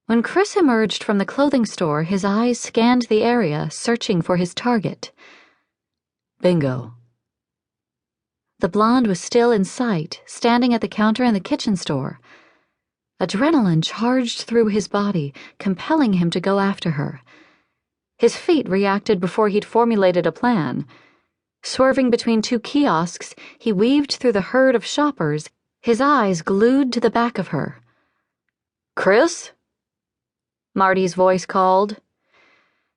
When Chris emerged from the clothing store, his eyes scanned the area, searching for his target. Bingo. The blonde was still in sight, standing at the counter in the kitchen store. Adrenaline charged through his body, compelling him to go after her. His feet reacted before he'd formulated a plan. Swerving between two kiosks, he weaved through the herd of shoppers, his eyes glued to the back of her. "Chris?" Marty's voice called.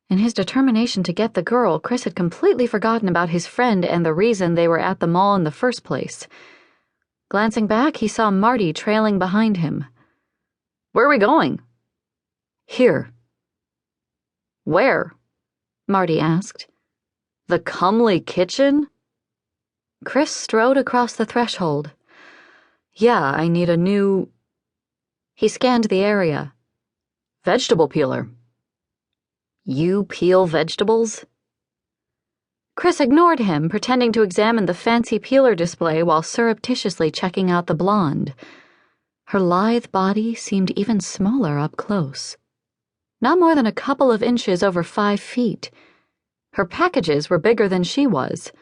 In his determination to get the girl, Chris had completely forgotten about his friend and the reason they were at the mall in the first place. Glancing back, he saw Marty trailing behind him. "Where are we going?" "Here." "Where?" Marty asked. "The comely kitchen?" Chris strode across the threshold. "Yeah, I need a new—" He scanned the area. "Vegetable peeler." "You peel vegetables?" Chris ignored him, pretending to examine the fancy peeler display while surreptitiously checking out the blonde. Her lithe body seemed even smaller up close. Not more than a couple of inches over 5 feet. Her packages were bigger than she was.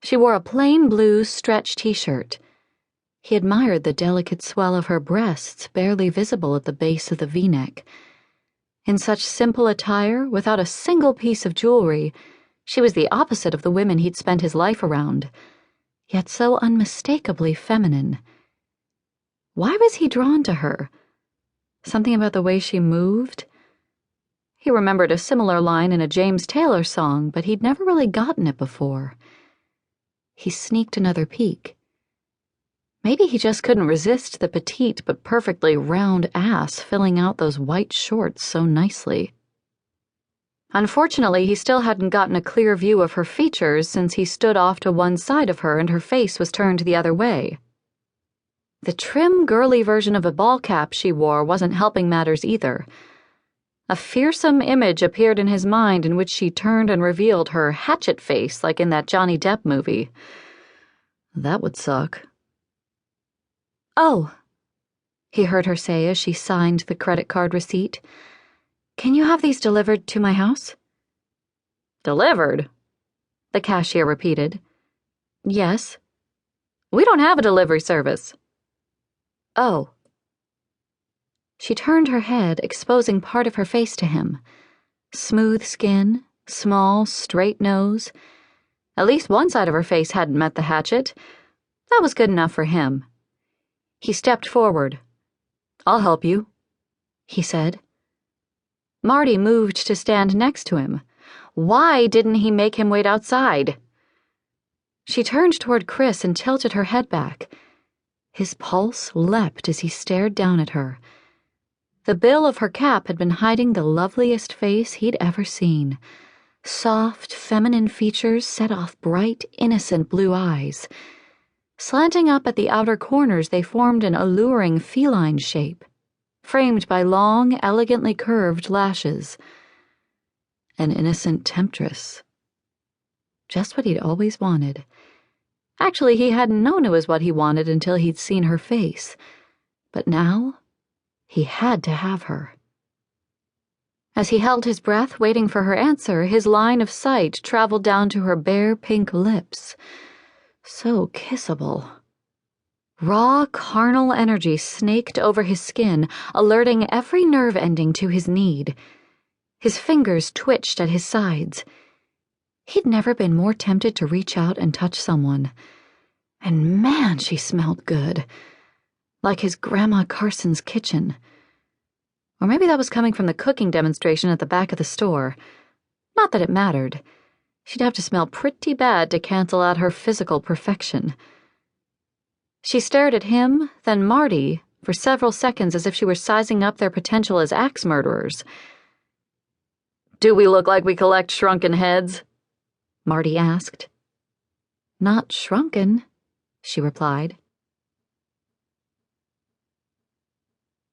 She wore a plain blue stretch t-shirt. He admired the delicate swell of her breasts, barely visible at the base of the V-neck. In such simple attire, without a single piece of jewelry, she was the opposite of the women he'd spent his life around, yet so unmistakably feminine. Why was he drawn to her? Something about the way she moved? He remembered a similar line in a James Taylor song, but he'd never really gotten it before. He sneaked another peek. Maybe he just couldn't resist the petite but perfectly round ass filling out those white shorts so nicely. Unfortunately, he still hadn't gotten a clear view of her features since he stood off to one side of her and her face was turned the other way. The trim, girly version of a ball cap she wore wasn't helping matters either. A fearsome image appeared in his mind in which she turned and revealed her hatchet face like in that Johnny Depp movie. That would suck. "Oh," he heard her say as she signed the credit card receipt. "Can you have these delivered to my house?" "Delivered?" the cashier repeated. "Yes." "We don't have a delivery service." "Oh." She turned her head, exposing part of her face to him. Smooth skin, small, straight nose. At least one side of her face hadn't met the hatchet. That was good enough for him. He stepped forward. "I'll help you," he said. Marty moved to stand next to him. Why didn't he make him wait outside? She turned toward Chris and tilted her head back. His pulse leapt as he stared down at her. The bill of her cap had been hiding the loveliest face he'd ever seen. Soft, feminine features set off bright, innocent blue eyes. Slanting up at the outer corners, they formed an alluring feline shape, framed by long, elegantly curved lashes. An innocent temptress. Just what he'd always wanted. Actually, he hadn't known it was what he wanted until he'd seen her face. But now, he had to have her. As he held his breath, waiting for her answer, his line of sight traveled down to her bare pink lips. So kissable. Raw, carnal energy snaked over his skin, alerting every nerve ending to his need. His fingers twitched at his sides. He'd never been more tempted to reach out and touch someone. And man, she smelled good. Like his Grandma Carson's kitchen. Or maybe that was coming from the cooking demonstration at the back of the store. Not that it mattered. She'd have to smell pretty bad to cancel out her physical perfection. She stared at him, then Marty, for several seconds as if she were sizing up their potential as axe murderers. "Do we look like we collect shrunken heads?" Marty asked. "Not shrunken," she replied.